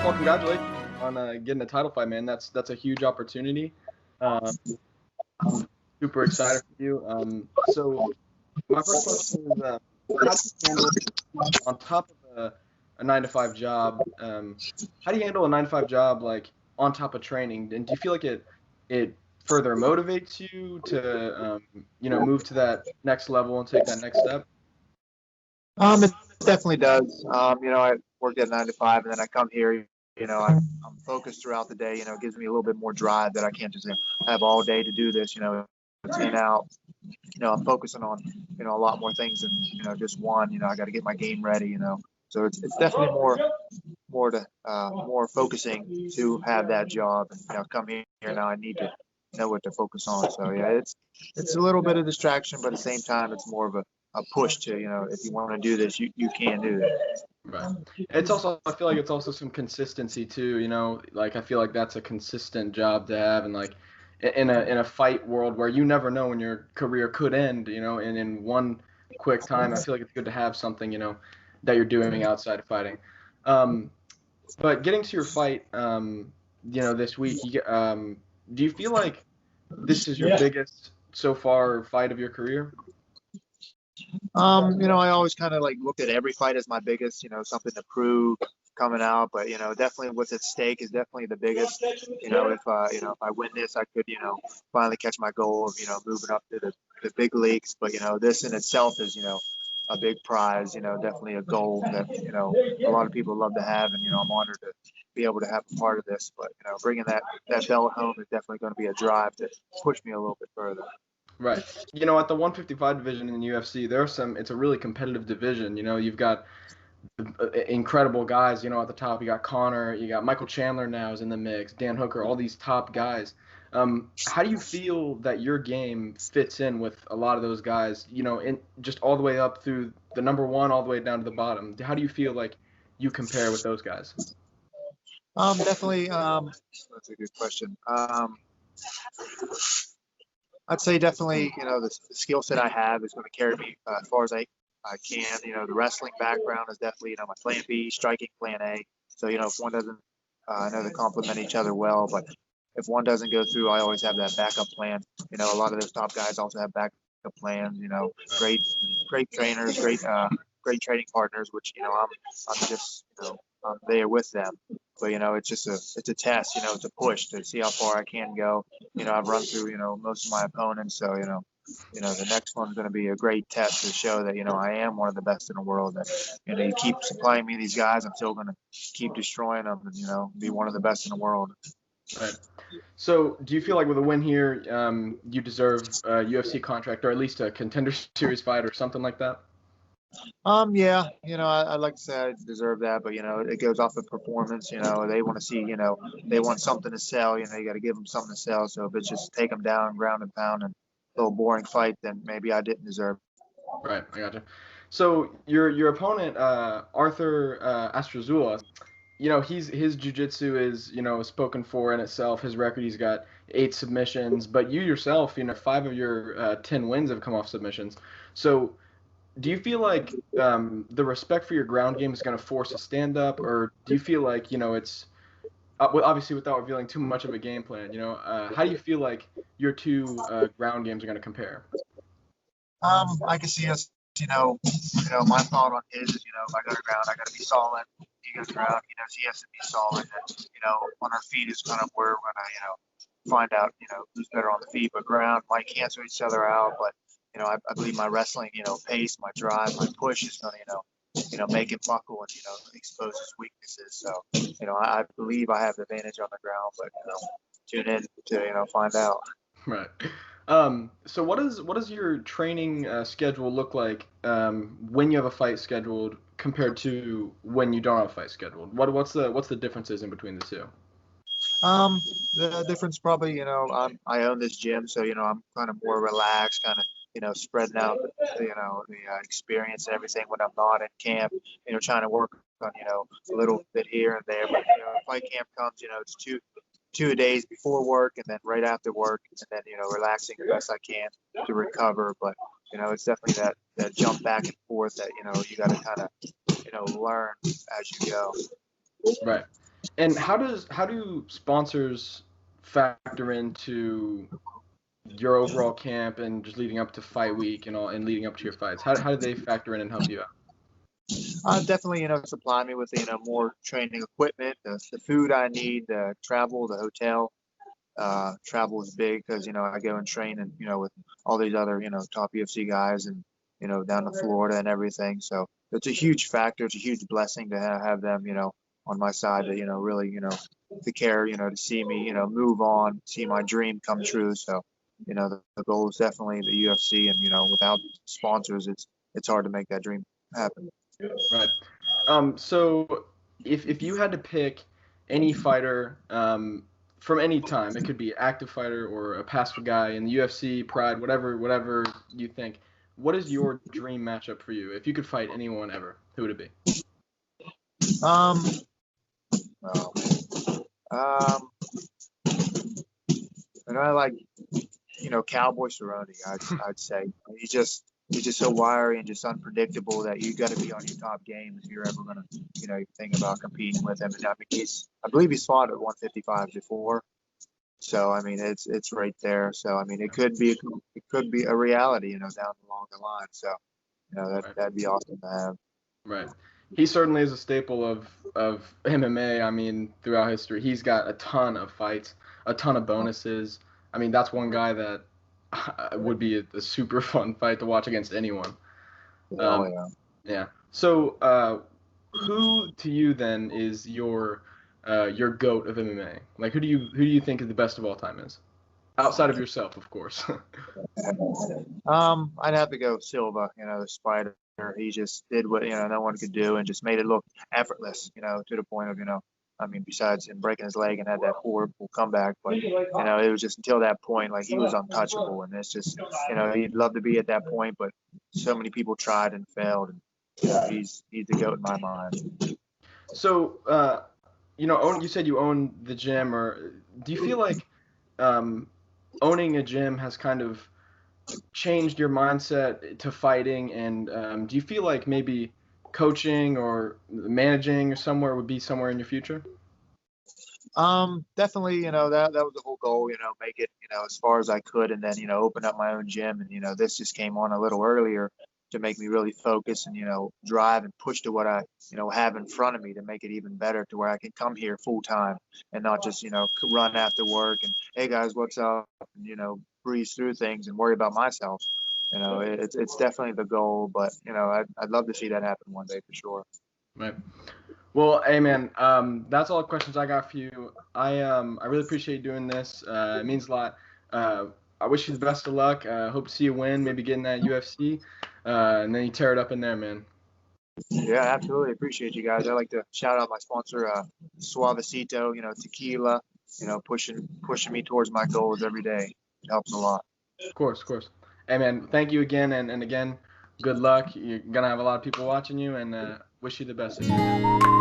all, congratulations on getting a title fight, man. That's a huge opportunity. I'm super excited for you. So my first question is, how do you handle on top of a 9 to 5 job? How do you handle a 9 to 5 job like on top of training? And do you feel like it further motivates you to move to that next level and take that next step? It definitely does. I work at 9 to 5, and then I come here. I'm focused throughout the day. It gives me a little bit more drive that I can't just have all day to do this. It's in out. I'm focusing on a lot more things than just one. I got to get my game ready. So it's definitely more focusing to have that job. And come here now, I need to know what to focus on. So yeah, it's a little bit of distraction, but at the same time, it's more of a push to if you want to do this, you can do it. Right. It's also, I feel like it's also some consistency too, like I feel like that's a consistent job to have, and like in a fight world where you never know when your career could end, and in one quick time, I feel like it's good to have something, that you're doing outside of fighting. But getting to your fight, this week, do you feel like this is your biggest so far fight of your career? I always kind of like looked at every fight as my biggest, something to prove coming out. But definitely what's at stake is definitely the biggest. If I win this, I could, finally catch my goal of, moving up to the big leagues. But this in itself is, a big prize. Definitely a goal that a lot of people love to have, and I'm honored to be able to have a part of this. But bringing that belt home is definitely going to be a drive to push me a little bit further. Right. At the 155 division in the UFC, it's a really competitive division. You've got incredible guys, at the top. You got Conor, you got Michael Chandler now is in the mix, Dan Hooker, all these top guys. How do you feel that your game fits in with a lot of those guys, in just all the way up through the number one, all the way down to the bottom? How do you feel like you compare with those guys? Definitely. That's a good question. I'd say definitely, the skill set I have is going to carry me as far as I can. The wrestling background is definitely, my plan B, striking plan A. So, if one doesn't, I know they complement each other well, but if one doesn't go through, I always have that backup plan. A lot of those top guys also have backup plans, great trainers, great training partners, which, I'm just, I'm there with them. But it's a test, it's a push to see how far I can go. I've run through most of my opponents, so the next one's going to be a great test to show that I am one of the best in the world. That you keep supplying me these guys, I'm still going to keep destroying them, and be one of the best in the world. Right. So, do you feel like with a win here, you deserve a UFC contract or at least a Contender Series fight or something like that? Yeah, I'd like to say I deserve that, but it goes off of performance. They want to see, they want something to sell. You got to give them something to sell. So if it's just take them down, ground and pound, and a little boring fight, then maybe I didn't deserve it. Right, I gotcha. So your opponent, Arthur Estrazulas, his jiu-jitsu is, spoken for in itself. His record, he's got 8 submissions, but you yourself, 5 of your 10 wins have come off submissions. So do you feel like the respect for your ground game is going to force a stand-up, or do you feel like, it's obviously without revealing too much of a game plan, how do you feel like your two ground games are going to compare? I can see us, my thought on his is, if I go to ground, I got to be solid. He goes ground, he has to be solid. And, on our feet is kind of where we're going to, find out, who's better on the feet. But ground might cancel each other out, but I believe my wrestling, pace, my drive, my push is going to, make it buckle and, expose his weaknesses. So, I believe I have the advantage on the ground, but, tune in to, find out. Right. So what does your training schedule look like when you have a fight scheduled compared to when you don't have a fight scheduled? What's the differences in between the two? The difference probably, I own this gym, so I'm kind of more relaxed, kind of spreading out, the experience and everything when I'm not in camp, trying to work on, a little bit here and there. But, fight camp comes, it's two days before work and then right after work, and then, relaxing the best I can to recover. But, it's definitely that jump back and forth that, you got to kind of, learn as you go. Right. And how do sponsors factor into your overall camp and just leading up to fight week and all and leading up to your fights? How do they factor in and help you out? Definitely, supply me with, more training equipment, the food I need, the travel, the hotel. Travel is big because, I go and train and, with all these other, top UFC guys and, down to Florida and everything. So it's a huge factor. It's a huge blessing to have them, on my side to, really, to care, to see me, move on, see my dream come true. So, the goal is definitely the UFC, and, without sponsors, it's hard to make that dream happen. Right. So if you had to pick any fighter from any time, it could be active fighter or a past guy in the UFC, Pride, whatever you think. What is your dream matchup for you? If you could fight anyone ever, who would it be? Um, well, um, and I like, Cowboy Cerrone. I'd say he's just so wiry and just unpredictable that you got to be on your top game if you're ever gonna, think about competing with him. And I mean, I believe he's fought at 155 before. So I mean, it's right there. So I mean, it could be a reality, down along the line. So Right. that'd be awesome to have. Right. He certainly is a staple of MMA. I mean, throughout history, he's got a ton of fights, a ton of bonuses. I mean, that's one guy that would be a super fun fight to watch against anyone. Oh Um, yeah. yeah. So, who to you then is your goat of MMA? Like, who do you think is the best of all time is? Outside of yourself, of course. I'd have to go Silva. The Spider. He just did what no one could do, and just made it look effortless. To the point of I mean, besides him breaking his leg and had that horrible comeback, but it was just until that point, like he was untouchable, and it's just he'd love to be at that point, but so many people tried and failed, and he's the goat in my mind. So, you said you own the gym, or do you feel like um, owning a gym has kind of changed your mindset to fighting? And do you feel like maybe coaching or managing or somewhere would be somewhere in your future? Definitely, that was the whole goal, make it, as far as I could, and then, open up my own gym. And, this just came on a little earlier to make me really focus and, drive and push to what I, have in front of me to make it even better, to where I can come here full time and not just, run after work and, hey guys, what's up? And, breeze through things and worry about myself. It's definitely the goal, but, I'd love to see that happen one day for sure. Right. Well, hey man, that's all the questions I got for you. I really appreciate you doing this. It means a lot. Uh, I wish you the best of luck. Hope to see you win, maybe get in that UFC, and then you tear it up in there, man. Yeah, absolutely. Appreciate you guys. I'd like to shout out my sponsor, Suavecito, tequila, pushing me towards my goals every day. It helps a lot. Of course, of course. Hey man, thank you again, and again, good luck. You're gonna have a lot of people watching you, and wish you the best again, man.